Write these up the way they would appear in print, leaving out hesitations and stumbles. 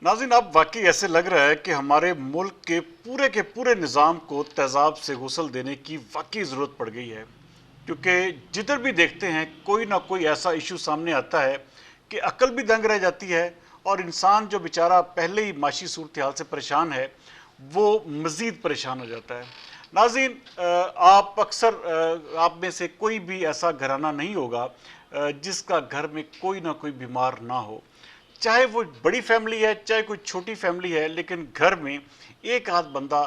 नाज़रीन, अब वाकई ऐसे लग रहा है कि हमारे मुल्क के पूरे निज़ाम को तेज़ाब से गुसल देने की वाकई ज़रूरत पड़ गई है। क्योंकि जिधर भी देखते हैं कोई ना कोई ऐसा इशू सामने आता है कि अक्ल भी दंग रह जाती है और इंसान जो बेचारा पहले ही माशी सूरत हाल से परेशान है वो मज़ीद परेशान हो जाता है। नाज़रीन, आप अक्सर आप में से कोई भी ऐसा घराना नहीं होगा जिसका घर में कोई ना कोई बीमार ना हो। चाहे वो बड़ी फैमिली है चाहे कोई छोटी फैमिली है, लेकिन घर में एक आध बंदा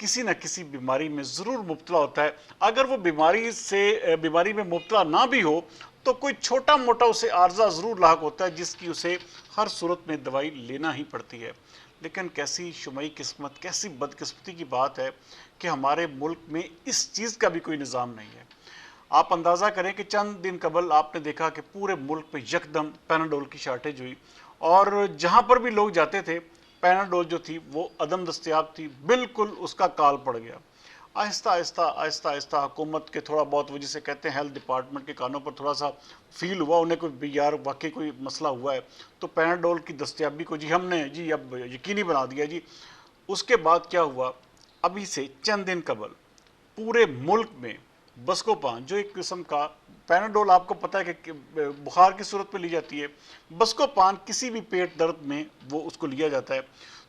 किसी न किसी बीमारी में ज़रूर मुब्तला होता है। अगर वो बीमारी में मुब्तला ना भी हो तो कोई छोटा मोटा उसे आर्जा ज़रूर लाक होता है जिसकी उसे हर सूरत में दवाई लेना ही पड़ती है। लेकिन कैसी शुमाई किस्मत, कैसी बदकिस्मती की बात है कि हमारे मुल्क में इस चीज़ का भी कोई निज़ाम नहीं है। आप अंदाज़ा करें कि चंद दिन कबल आपने देखा कि पूरे मुल्क में यकदम पैनाडोल की शार्टेज हुई और जहां पर भी लोग जाते थे पैनाडोल जो थी वो अदम दस्तयाब थी, बिल्कुल उसका काल पड़ गया। आहिस्ता आहिस्ता आहिस्ता आहिस्ता हुकूमत के थोड़ा बहुत, वो जिसे कहते हैं हेल्थ डिपार्टमेंट के कानों पर थोड़ा सा फील हुआ उन्हें कोई यार वाकई कोई मसला हुआ है, तो पैनाडोल की दस्तयाबी को जी हमने जी अब यकीनी बना दिया जी। उसके बाद क्या हुआ, अभी से चंद दिन कबल पूरे मुल्क में बस्कोपान, जो एक किस्म का पैनाडोल आपको पता है कि बुखार की सूरत में ली जाती है, बस्कोपान किसी भी पेट दर्द में वो उसको लिया जाता है।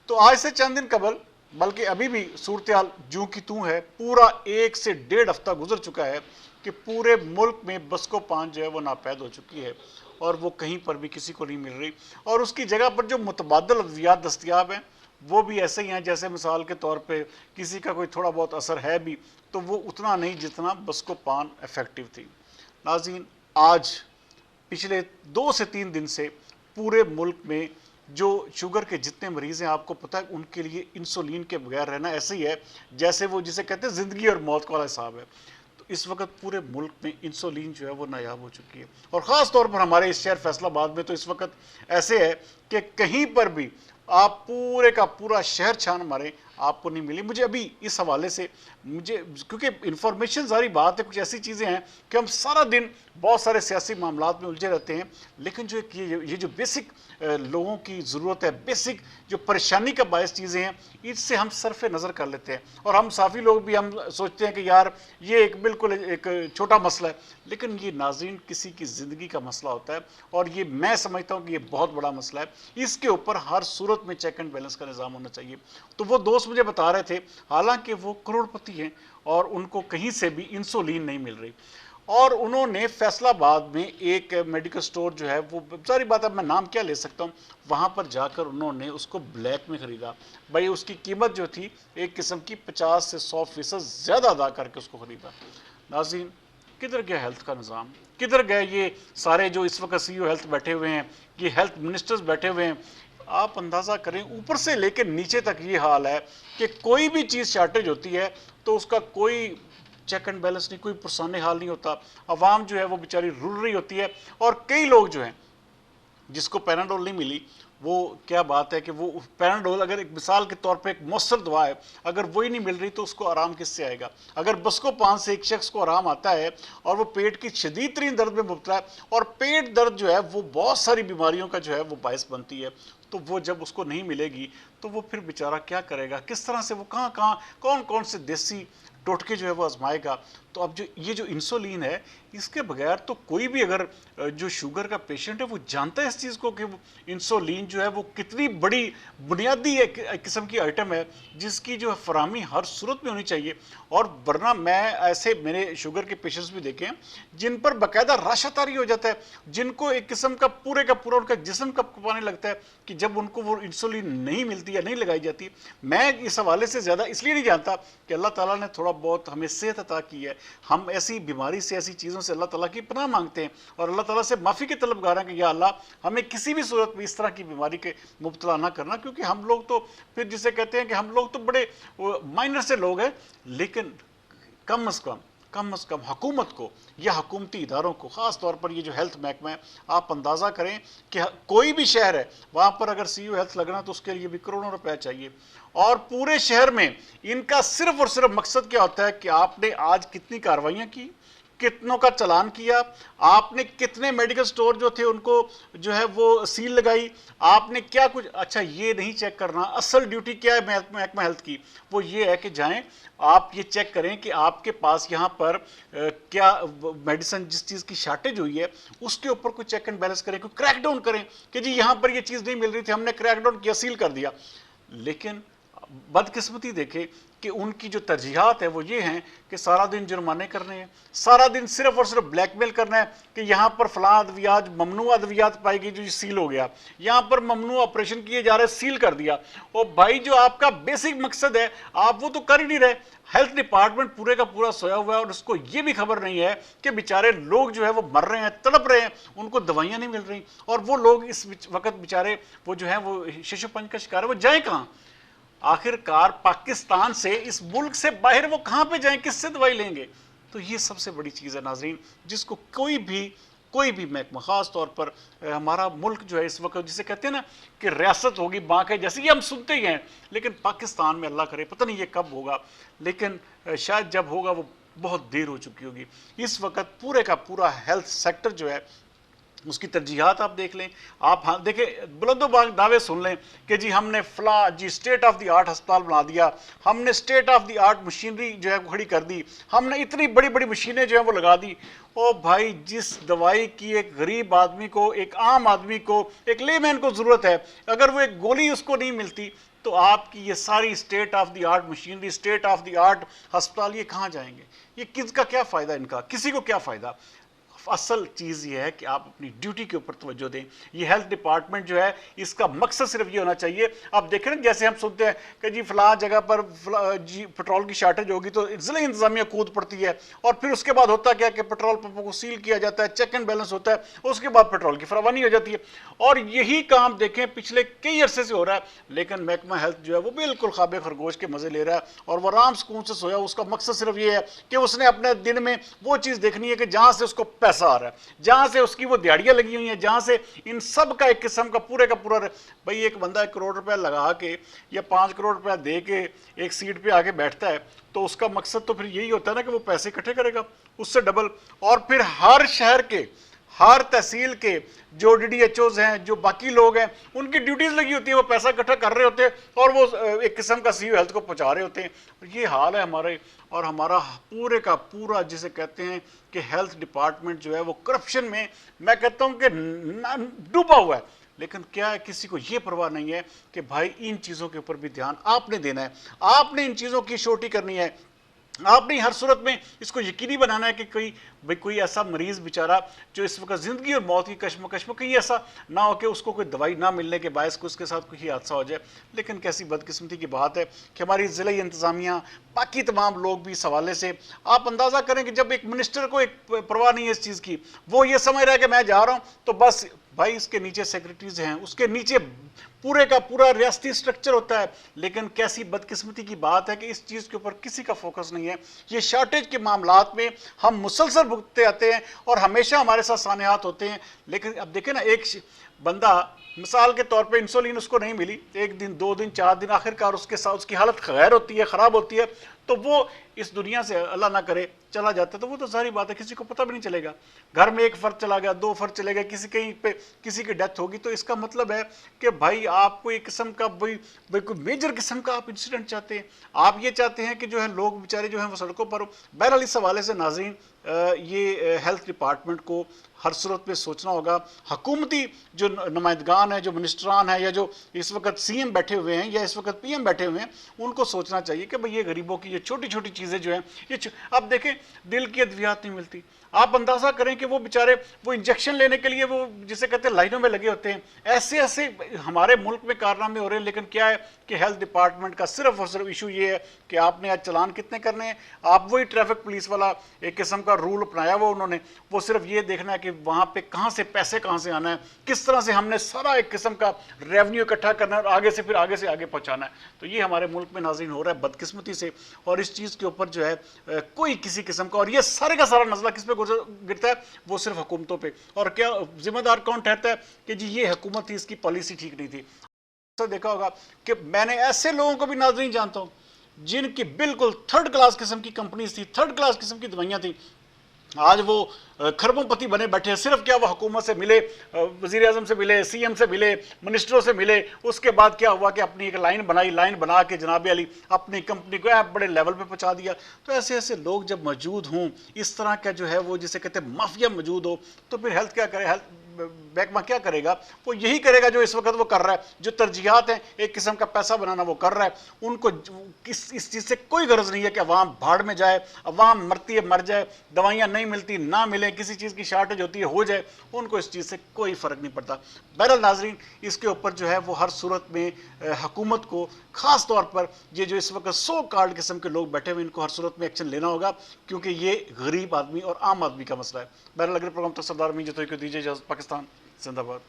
तो आज से चंद दिन कबल, बल्कि अभी भी सूरत हाल जूं की तूं है, पूरा 1 से 1.5 हफ्ता गुजर चुका है कि पूरे मुल्क में बस्कोपान जो है वो नापैद हो चुकी है और वो कहीं पर भी किसी को नहीं मिल रही। और उसकी जगह पर जो मुतबादल अद्वियात दस्तयाब हैं वो भी ऐसे ही हैं जैसे मिसाल के तौर पे किसी का कोई थोड़ा बहुत असर है भी तो वो उतना नहीं जितना बस्कोपान इफेक्टिव थी। नाज़रीन, आज पिछले 2 से 3 दिन से पूरे मुल्क में जो शुगर के जितने मरीज़ हैं, आपको पता है उनके लिए इंसुलिन के बगैर रहना ऐसे ही है जैसे वो जिसे कहते हैं ज़िंदगी और मौत का वाला हिसाब है। तो इस वक्त पूरे मुल्क में इंसुलिन जो है वो नायाब हो चुकी है और ख़ास तौर पर हमारे इस शहर फैसलाबाद में तो इस वक्त ऐसे है कि कहीं पर भी आप पूरे का पूरा शहर छान मारें आपको नहीं मिली। मुझे अभी इस हवाले से क्योंकि इंफॉर्मेशन सारी बात है, कुछ ऐसी चीज़ें हैं कि हम सारा दिन बहुत सारे सियासी मामलात में उलझे रहते हैं, लेकिन जो ये जो बेसिक लोगों की ज़रूरत है, बेसिक जो परेशानी का बायस चीज़ें हैं, इससे हम सरफ नज़र कर लेते हैं। और हम साफ़ी लोग भी हम सोचते हैं कि यार ये एक बिल्कुल एक छोटा मसला है, लेकिन ये नाज़रीन किसी की ज़िंदगी का मसला होता है और ये मैं समझता हूँ कि ये बहुत बड़ा मसला है। इसके ऊपर हर सूरत में चेक एंड बैलेंस का निज़ाम होना चाहिए। तो वो दोस्त मुझे बता रहे थे, हालांकि वो करोड़पति हैं और उनको कहीं से भी इंसुलिन नहीं मिल रही, और उन्होंने फैसलाबाद में एक मेडिकल स्टोर जो है वो, सारी बात अब मैं नाम क्या ले सकता हूँ, वहाँ पर जाकर उन्होंने उसको ब्लैक में ख़रीदा। भाई उसकी कीमत जो थी एक किस्म की 50 से 100% ज़्यादा अदा करके उसको ख़रीदा। नाज़रीन, किधर गया हेल्थ का निज़ाम, किधर गए ये सारे जो इस वक्त CEO हेल्थ बैठे हुए हैं, ये हेल्थ मिनिस्टर्स बैठे हुए हैं। आप अंदाज़ा करें ऊपर से लेकर नीचे तक ये हाल है कि कोई भी चीज़ शार्टेज होती है तो उसका कोई चेक एंड बैलेंस नहीं, कोई पुरसाने हाल नहीं होता। अवाम जो है वो बेचारी रुल रही होती है और कई लोग जो हैं जिसको पैनाडोल नहीं मिली, वो क्या बात है कि वो पैनाडोल अगर एक मिसाल के तौर पे एक मौसर दवा है, अगर वही नहीं मिल रही तो उसको आराम किससे आएगा। अगर बस्कोपान से एक शख्स को आराम आता है और वो पेट की शदीद तरीन दर्द में मुब्तला है, और पेट दर्द जो है वो बहुत सारी बीमारियों का जो है वो बायस बनती है, तो वो जब उसको नहीं मिलेगी तो वो फिर बेचारा क्या करेगा, किस तरह से वो कहाँ कहाँ कौन कौन से देसी टोटके जो है वो आजमाएगा। तो अब जो ये जो इंसुलिन है, इसके बगैर तो कोई भी अगर जो शुगर का पेशेंट है वो जानता है इस चीज़ को कि इंसुलिन जो है वो कितनी बड़ी बुनियादी एक किस्म की आइटम है जिसकी जो फराहमी हर सूरत में होनी चाहिए। और वरना मैं ऐसे मेरे शुगर के पेशेंट्स भी देखे हैं जिन पर बाकायदा राशातारी हो जाता है, जिनको एक किस्म का पूरा उनका जिस्म कपकपाने लगता है कि जब उनको वो इंसुलिन नहीं मिलती या नहीं लगाई जाती। मैं इस हवाले से ज़्यादा इसलिए नहीं जानता कि अल्लाह ताला ने थोड़ा बहुत हमें सेहत अता की है, हम ऐसी बीमारी से ऐसी चीज़ों से अल्लाह ताला की पनाह मांगते हैं और अल्लाह ताला से माफ़ी के तलबगार हैं कि या अल्लाह हमें किसी भी सूरत में इस तरह की बीमारी के मुब्तला ना करना। क्योंकि हम लोग तो फिर जिसे कहते हैं कि हम लोग तो बड़े माइनर से लोग हैं, लेकिन कम अज़ कम हुकूमत को या हुकूमती इदारों को, ख़ास तौर पर ये जो हेल्थ महकमा है, आप अंदाज़ा करें कि कोई भी शहर है वहाँ पर अगर CEO हेल्थ लगना तो उसके लिए भी करोड़ों रुपए चाहिए। और पूरे शहर में इनका सिर्फ और सिर्फ मकसद क्या होता है कि आपने आज कितनी कार्रवाइयाँ की, कितनों का चालान किया, आपने कितने मेडिकल स्टोर जो थे उनको जो है वो सील लगाई, आपने क्या कुछ। अच्छा, ये नहीं चेक करना, असल ड्यूटी क्या है महकमा हेल्थ की, वो ये है कि जाएं आप ये चेक करें कि आपके पास यहाँ पर क्या मेडिसिन, जिस चीज़ की शॉर्टेज हुई है उसके ऊपर कोई चेक एंड बैलेंस करें, कोई क्रैकडाउन करें कि जी यहाँ पर ये चीज़ नहीं मिल रही थी, हमने क्रैकडाउन किया, सील कर दिया। लेकिन बदकिस्मती देखे कि उनकी जो तरजीहात है वो ये हैं कि सारा दिन जुर्माने करने हैं, सारा दिन सिर्फ और सिर्फ ब्लैकमेल करना है कि यहाँ पर फलां अद्वियात, ममनू अद्वियात पाई गई जो सील हो गया, यहाँ पर ममनू ऑपरेशन किए जा रहे, सील कर दिया। और भाई जो आपका बेसिक मकसद है आप वो तो कर ही नहीं रहे। हेल्थ डिपार्टमेंट पूरे का पूरा सोया हुआ है और उसको ये भी खबर नहीं है कि बेचारे लोग जो है वो मर रहे हैं, तड़प रहे हैं, उनको दवाइयाँ नहीं मिल रही, और वो लोग इस वक्त बेचारे वो जो है वो शिशुपंज का शिकार है, वो जाए कहाँ? आखिरकार पाकिस्तान से, इस मुल्क से बाहर वो कहाँ पे जाएं, किससे दवाई लेंगे? तो ये सबसे बड़ी चीज़ है नाजरीन, जिसको कोई भी महकमा, ख़ास तौर पर हमारा मुल्क जो है इस वक्त, जिसे कहते हैं ना कि रियासत होगी बांके जैसे, ये हम सुनते ही हैं, लेकिन पाकिस्तान में अल्लाह करे पता नहीं ये कब होगा, लेकिन शायद जब होगा वो बहुत देर हो चुकी होगी। इस वक्त पूरे का पूरा हेल्थ सेक्टर जो है उसकी तरजीहात आप देख लें, आप हाँ देखें, बुलंदोबाग दावे सुन लें कि जी हमने फला जी स्टेट ऑफ द आर्ट अस्पताल बना दिया, हमने state of the art machinery जो है वो खड़ी कर दी, हमने इतनी बड़ी बड़ी मशीनें जो है वो लगा दी। ओ भाई, जिस दवाई की एक गरीब आदमी को, एक आम आदमी को, एक लेमैन को ज़रूरत है, अगर वो एक गोली उसको नहीं मिलती तो आपकी ये सारी state of the art machinery, state of the art अस्पताल, ये कहाँ जाएंगे? ये किसका क्या फ़ायदा, इनका किसी को क्या फ़ायदा? असल चीज़ ये है कि आप अपनी ड्यूटी के ऊपर तवज्जो दें। ये हेल्थ डिपार्टमेंट जो है इसका मकसद सिर्फ ये होना चाहिए, आप देखें ना जैसे हम सुनते हैं कि जी फलां जगह पर जी पेट्रोल की शार्टेज होगी तो ज़िला इंतज़ामिया कूद पड़ती है, और फिर उसके बाद होता क्या कि पेट्रोल पंपों को सील किया जाता है, चेक एंड बैलेंस होता है, उसके बाद पेट्रोल की फरावानी हो जाती है। और यही काम देखें पिछले कई अरसे से हो रहा है, लेकिन महकमा हेल्थ जो है वो बिल्कुल खाबे खरगोश के मज़े ले रहा है और वो आराम सुकून से सोया। उसका मकसद सिर्फ ये है कि उसने अपने दिन में वो चीज़ देखनी है कि जहाँ से उसको पैसा आ रहा है, जहां से उसकी वो दिहाड़ियां लगी हुई हैं, जहां से इन सब का एक किस्म का पूरे का पूरा। भाई एक बंदा 1 करोड़ रुपया लगा के या 5 करोड़ रुपया दे के एक सीट पे आके बैठता है तो उसका मकसद तो फिर यही होता है ना कि वो पैसे इकट्ठे करेगा उससे डबल, और फिर हर शहर के, हर तहसील के जो DDHOs हैं, जो बाकी लोग हैं, उनकी ड्यूटीज़ लगी होती है, वो पैसा इकट्ठा कर रहे होते हैं और वो एक किस्म का सीओ हेल्थ को पहुंचा रहे होते हैं। ये हाल है हमारे, और हमारा पूरे का पूरा जिसे कहते हैं कि हेल्थ डिपार्टमेंट जो है वो करप्शन में, मैं कहता हूँ कि डूबा हुआ है। लेकिन क्या है, किसी को ये परवाह नहीं है कि भाई इन चीज़ों के ऊपर भी ध्यान आपने देना है, आपने इन चीज़ों की शोटी करनी है, आपने हर सूरत में इसको यकीनी बनाना है कि कोई ऐसा मरीज़ बेचारा जो इस वक्त ज़िंदगी और मौत की कश्मकश में, कहीं ऐसा ना हो कि उसको कोई दवाई ना मिलने के बायस को उसके साथ कोई हादसा हो जाए। लेकिन कैसी बदकिस्मती की बात है कि हमारी ज़िला इंतज़ामिया, बाकी तमाम लोग भी इस हवाले से, आप अंदाज़ा करें कि जब एक मिनिस्टर को एक परवाह नहीं है इस चीज़ की, वो ये समझ रहा है कि मैं जा रहा हूँ तो बस भाई इसके नीचे सेक्रेटरीज हैं, उसके नीचे पूरे का पूरा रियासती स्ट्रक्चर होता है। लेकिन कैसी बदकिस्मती की बात है कि इस चीज़ के ऊपर किसी का फोकस नहीं है। ये शॉर्टेज के मामलात में हम मुसलसल भुगतते आते हैं और हमेशा हमारे साथ सानेहात होते हैं। लेकिन अब देखें ना, एक बंदा मिसाल के तौर पे इंसुलिन उसको नहीं मिली, 1 दिन 2 दिन 4 दिन, आखिरकार उसके साथ उसकी हालत गैर होती है, ख़राब होती है, तो वो इस दुनिया से अल्लाह ना करे चला जाता है, तो वो तो सारी बात है, किसी को पता भी नहीं चलेगा। घर में 1 फर्द चला गया, 2 फर्द चले गए, किसी कहीं पे किसी की डेथ होगी, तो इसका मतलब है कि भाई आपको एक किस्म का भाई कोई मेजर किस्म का आप इंसिडेंट चाहते हैं, आप ये चाहते हैं कि जो है लोग बेचारे जो हैं वो सड़कों पर। बहरहाल इस हवाले से नाज़रीन ये हेल्थ डिपार्टमेंट को हर सूरत पे सोचना होगा। हुकूमती जो नुमाइंदगान है, जो मिनिस्टरान है, या जो इस वक्त CM बैठे हुए हैं या इस वक्त PM बैठे हुए हैं, उनको सोचना चाहिए कि भाई ये गरीबों की ये छोटी छोटी चीज़ें जो हैं ये अब देखें, दिल की अद्वियात नहीं मिलती, आप अंदाज़ा करें कि वो बेचारे वो इंजेक्शन लेने के लिए वो जिसे कहते हैं लाइनों में लगे होते हैं। ऐसे ऐसे हमारे मुल्क में कारनामे हो रहे हैं। लेकिन क्या है कि हेल्थ डिपार्टमेंट का सिर्फ और सिर्फ इशू ये है कि आपने आज चालान कितने करने हैं। आप वही ट्रैफिक पुलिस वाला एक किस्म का रूल अपनाया हुआ उन्होंने, वो सिर्फ ये देखना है कि वहाँ पे कहाँ से पैसे कहाँ से आना है, किस तरह से हमने सारा एक किस्म का रेवेन्यू इकट्ठा करना है और आगे से फिर आगे से आगे पहुँचाना है। तो ये हमारे मुल्क में नाज़रीन हो रहा है बदकिस्मती से, और इस चीज़ के ऊपर जो है कोई किसी किस्म का, और ये सारे का सारा नज़ला किस पे गिरता है, वो सिर्फ हुकूमतों पे। और क्या जिम्मेदार कौन ठहरता है कि जी ये हुकूमत थी, इसकी पॉलिसी ठीक नहीं थी। तो देखा होगा कि मैंने ऐसे लोगों को भी नाज़रीन जानता हूँ जिनकी बिल्कुल 3rd क्लास किस्म की कंपनीज थी, 3rd क्लास किस्म की दवाइयाँ थी, आज वो खरबों-पति बने बैठे हैं। सिर्फ क्या वो हुकूमत से मिले, वज़ीर आज़म से मिले, सीएम से मिले, मिनिस्टरों से मिले, उसके बाद क्या हुआ कि अपनी एक लाइन बनाई, लाइन बना के जनाब अली अपनी कंपनी को बड़े लेवल पे पहुंचा दिया। तो ऐसे ऐसे लोग जब मौजूद हों, इस तरह का जो है वो जिसे कहते हैं माफिया मौजूद हो, तो फिर हेल्थ क्या करे, हेल्थ महकमा क्या करेगा? वो यही करेगा जो इस वक्त वो कर रहा है। जो तरजीहात हैं, एक किस्म का पैसा बनाना वो कर रहा है। उनको इस चीज़ से कोई गरज नहीं है कि अवाम भाड़ में जाए, अवाम मरती है मर जाए, दवाइयाँ नहीं मिलती ना मिलें, किसी चीज़ की शार्टेज होती है हो जाए, उनको इस चीज़ से कोई फ़र्क नहीं पड़ता। बहरहाल नाजरीन, इसके ऊपर जो है वो हर सूरत में हुकूमत को ख़ास तौर पर ये जो इस वक्त सो कार्ड किस्म के लोग बैठे हुए, इनको हर सूरत में एक्शन लेना होगा, क्योंकि ये गरीब आदमी और आम आदमी का मसला है। बहरहाल अगर प्रोग्राम तक सरदार में जो तो दीजिए इजाज़त। पाकिस्तान जिंदाबाद।